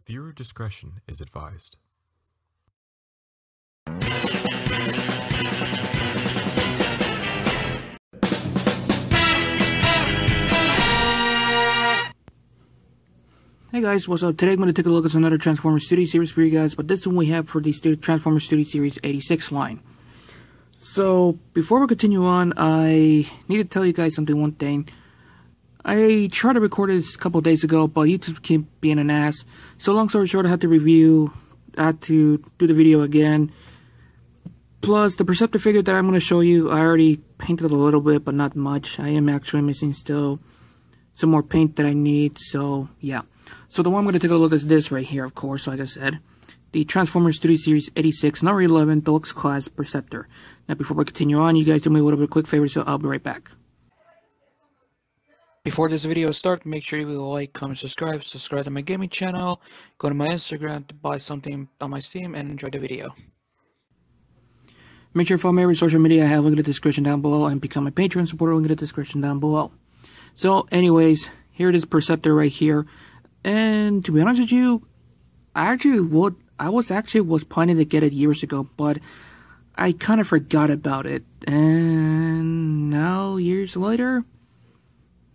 Viewer discretion is advised. Hey guys, what's up? Today I'm going to take a look at another Transformers Studio Series for you guys, but this one we have for the Transformers Studio Series 86 line. So, before we continue on, I need to tell you guys one thing. I tried to record this a couple of days ago, but YouTube kept being an ass. So long story short, I had to do the video again. Plus, the Perceptor figure that I'm going to show you, I already painted a little bit, but not much. I am actually missing still some more paint that I need, so yeah. So the one I'm going to take a look at is this right here, of course, like I said. The Transformers Studio Series 86, number 11, Deluxe Class Perceptor. Now, before we continue on, you guys do me a little bit of a quick favor, so I'll be right back. Before this video starts, make sure you like, comment, subscribe to my gaming channel, go to my Instagram to buy something on my Steam, and enjoy the video. Make sure to follow me every social media I have, link in the description down below, and become a Patreon supporter, link in the description down below. So, anyways, here it is, Perceptor right here. And to be honest with you, I was planning to get it years ago, but I kind of forgot about it. And now, years later,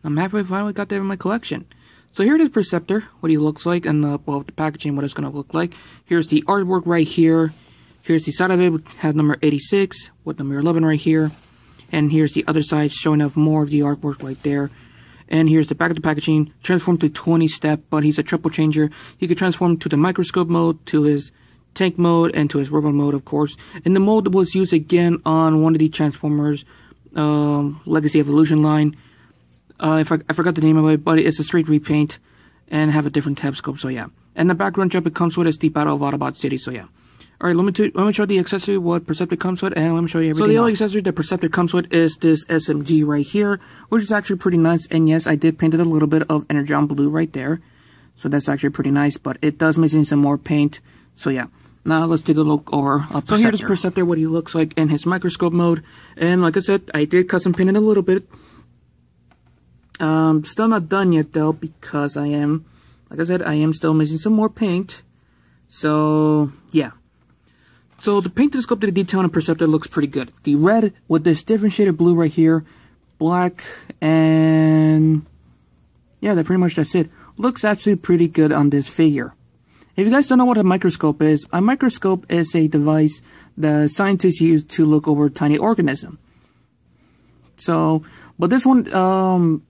I'm happy I finally got that in my collection. So here it is, Perceptor, what he looks like, and the packaging, what it's going to look like. Here's the artwork right here. Here's the side of it, which has number 86, with number 11 right here. And here's the other side, showing off more of the artwork right there. And here's the back of the packaging, transformed to 20-step, but he's a triple changer. He could transform to the microscope mode, to his tank mode, and to his robot mode, of course. And the mode was used again on one of the Transformers Legacy Evolution line. I forgot the name of it, but it's a straight repaint and have a different tab scope, so yeah. And the background jump it comes with is the Battle of Autobot City, so yeah. Alright, let me show the accessory, what Perceptor comes with, and let me show you everything. So the only accessory that Perceptor comes with is this SMG right here, which is actually pretty nice, and yes, I did paint it a little bit of Energon Blue right there. So that's actually pretty nice, but it does missing some more paint, so yeah. Now let's take a look over Perceptor. So here's Perceptor, what he looks like in his microscope mode, and like I said, I did custom paint it a little bit. Still not done yet though, because I am still missing some more paint, so yeah. So the paint to the sculpt to the detail on Perceptor looks pretty good. The red with this different shade of blue right here, black, and yeah, that's it. Looks actually pretty good on this figure. If you guys don't know what a microscope is a device that scientists use to look over tiny organisms. So, but this one,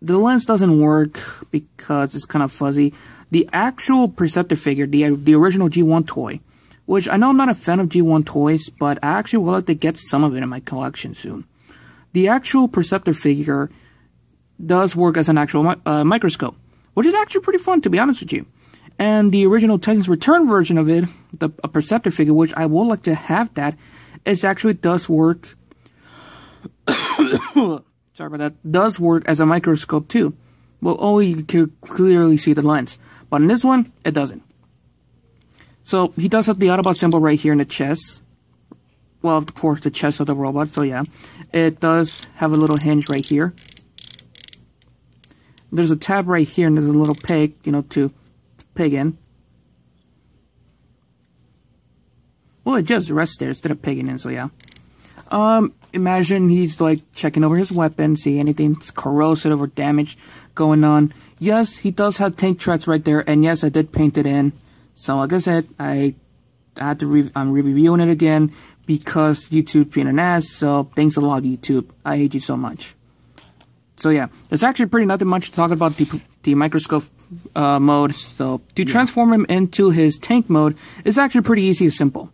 the lens doesn't work because it's kind of fuzzy. The actual Perceptor figure, the original G1 toy, which I know I'm not a fan of G1 toys, but I actually would like to get some of it in my collection soon. The actual Perceptor figure does work as an actual microscope, which is actually pretty fun, to be honest with you. And the original Titans Return version of it, a Perceptor figure, which I would like to have that, it actually does work. Sorry about that. Does work as a microscope too. Well, only you can clearly see the lens, but in this one, it doesn't. So, he does have the Autobot symbol right here in the chest. Well, of course, the chest of the robot, so yeah. It does have a little hinge right here. There's a tab right here, and there's a little peg, to peg in. Well, it just rests there instead of pegging in, so yeah. Imagine he's, like, checking over his weapon, see anything corrosive or damaged going on. Yes, he does have tank treads right there, and yes, I did paint it in. So, like I said, I'm reviewing it again because YouTube being an ass, so thanks a lot, YouTube. I hate you so much. So, yeah, there's actually pretty nothing much to talk about the microscope mode. So, to transform him into his tank mode is actually pretty easy and simple.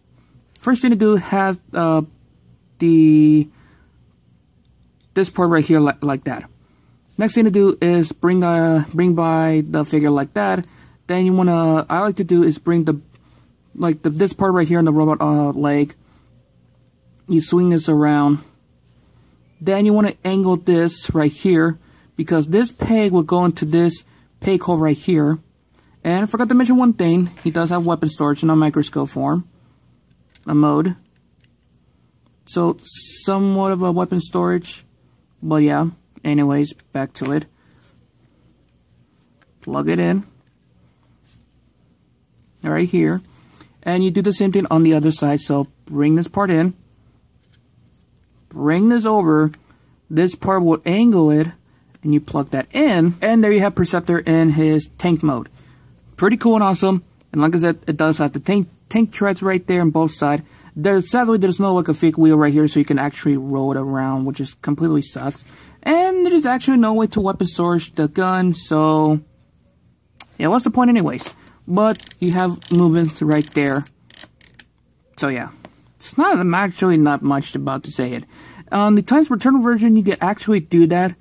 First thing to do has this part right here like that. Next thing to do is bring by the figure like that. Then I like to do is bring this part right here in the robot leg. You swing this around. Then you want to angle this right here, because this peg will go into this peg hole right here. And I forgot to mention one thing. He does have weapon storage in a microscope form, a mode. So somewhat of a weapon storage, but yeah. Anyways, back to it. Plug it in. right here. And you do the same thing on the other side. So bring this part in. Bring this over. This part will angle it. And you plug that in. And there you have Perceptor in his tank mode. Pretty cool and awesome. And like I said, it does have the tank treads right there on both sides. Sadly, there's no like a fake wheel right here, so you can actually roll it around, which is completely sucks. And there's actually no way to weapon storage the gun, so yeah, what's the point anyways? But you have movements right there. So yeah, it's not actually not much about to say it. On the times return version, you can actually do that,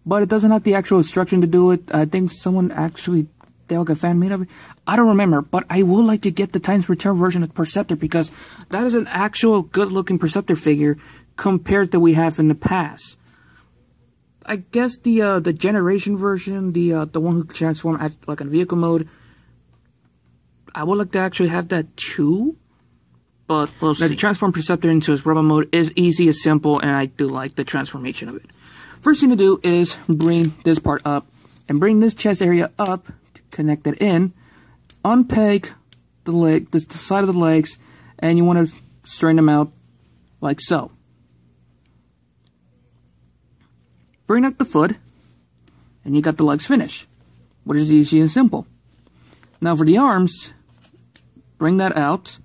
but it doesn't have the actual instruction to do it. I think someone actually, they like a fan made of it. I don't remember, but I would like to get the times return version of Perceptor because that is an actual good looking Perceptor figure compared to we have in the past. I guess the generation version, the one who transformed at like in vehicle mode, I would like to actually have that too. But we'll see. The transform Perceptor into his robot mode is easy, is simple, and I do like the transformation of it. First thing to do is bring this part up and bring this chest area up to connect it in. Unpeg the side of the legs, and you want to straighten them out like so. Bring up the foot, and you got the legs finished, which is easy and simple. Now for the arms, bring that out.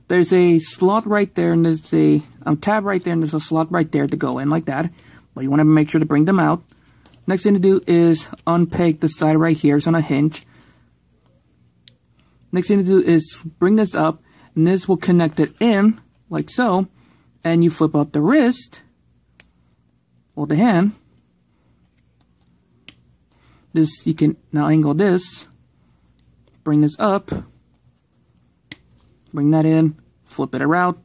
There's a slot right there, and there's a tab right there, and there's a slot right there to go in like that. But you want to make sure to bring them out. Next thing to do is unpeg the side right here. It's on a hinge. Next thing to do is bring this up, and this will connect it in, like so, and you flip out the wrist, or the hand. This, you can now angle this, bring this up, bring that in, flip it around.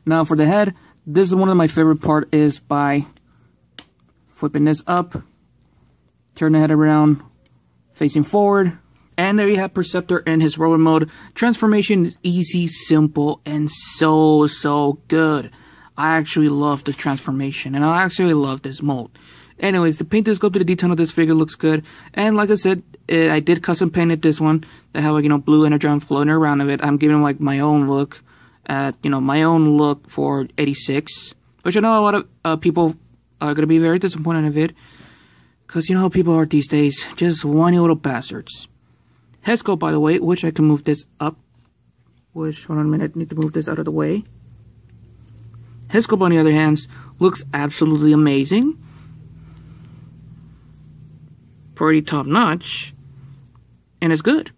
Now for the head, this is one of my favorite part is by flipping this up, turn the head around, facing forward. And there you have Perceptor in his robot mode. Transformation is easy, simple, and so good. I actually love the transformation, and I actually love this mold. Anyways, the paint does go to the detail of this figure, looks good. And like I said, I did custom painted this one. They have like, you know, blue energon floating around of it. I'm giving like my own look my own look for 86. Which I know a lot of people are going to be very disappointed of it. Because you know how people are these days. Just whiny little bastards. Head sculpt, by the way, which I can move this up. Which, hold on a minute, I need to move this out of the way. Head sculpt, on the other hand, looks absolutely amazing. Pretty top notch. And it's good.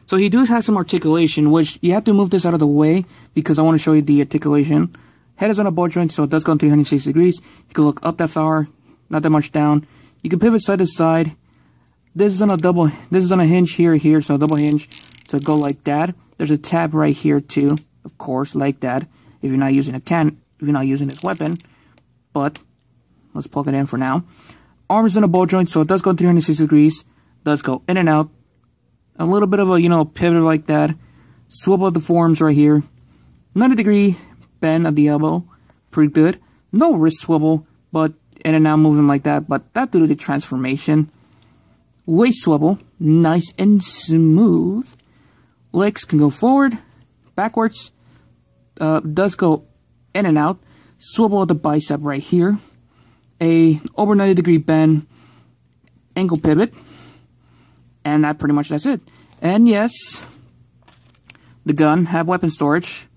So he does have some articulation, which you have to move this out of the way because I want to show you the articulation. Head is on a ball joint, so it does go in 360 degrees. You can look up that far, not that much down. You can pivot side to side. This is on a hinge here, so a double hinge. So go like that. There's a tab right here too, of course, like that. If you're not using this weapon. But let's plug it in for now. Arm is in a ball joint, so it does go 360 degrees. Does go in and out. A little bit of a, pivot like that. Swivel of the forearms right here. 90-degree bend of the elbow. Pretty good. No wrist swivel, but in and out moving like that. But that due to the transformation. Waist swivel. Nice and smooth. Legs can go forward, backwards. Does go in and out. Swivel of the bicep right here. A over 90-degree bend. Ankle pivot. And that's it. And yes, the gun have weapon storage,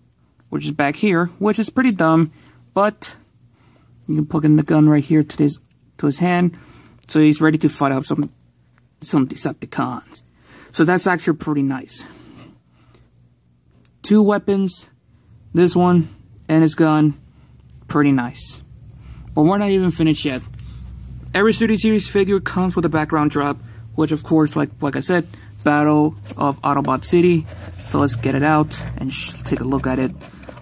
which is back here, which is pretty dumb, but you can plug in the gun right here to his hand, so he's ready to fight off some Decepticons. So that's actually pretty nice. 2 weapons, this one and his gun, pretty nice. But we're not even finished yet. Every Studio Series figure comes with a background drop, which of course, like I said, Battle of Autobot City. So let's get it out and take a look at it.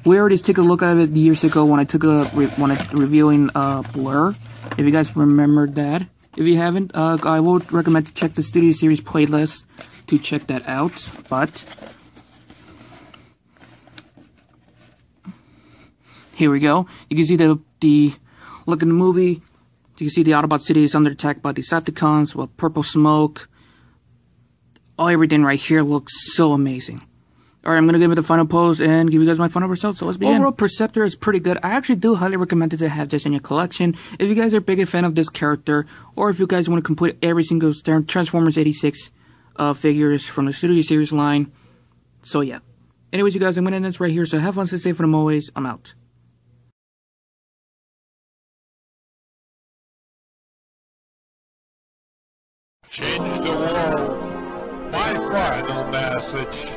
We already took a look at it years ago when I reviewing Blur. If you guys remember that. If you haven't, I would recommend to check the Studio Series playlist to check that out. But here we go. You can see the look in the movie. You can see the Autobot City is under attack by Decepticons with purple smoke. Oh, everything right here looks so amazing. Alright, I'm gonna give it the final pose and give you guys my final results, so let's begin. Overall, Perceptor is pretty good. I actually do highly recommend it to have this in your collection. If you guys are a big fan of this character, or if you guys want to complete every single Transformers 86 figures from the Studio Series line. So yeah. Anyways, you guys, I'm gonna end this right here, so have fun, stay safe for them always. I'm out. Change the world. My final message.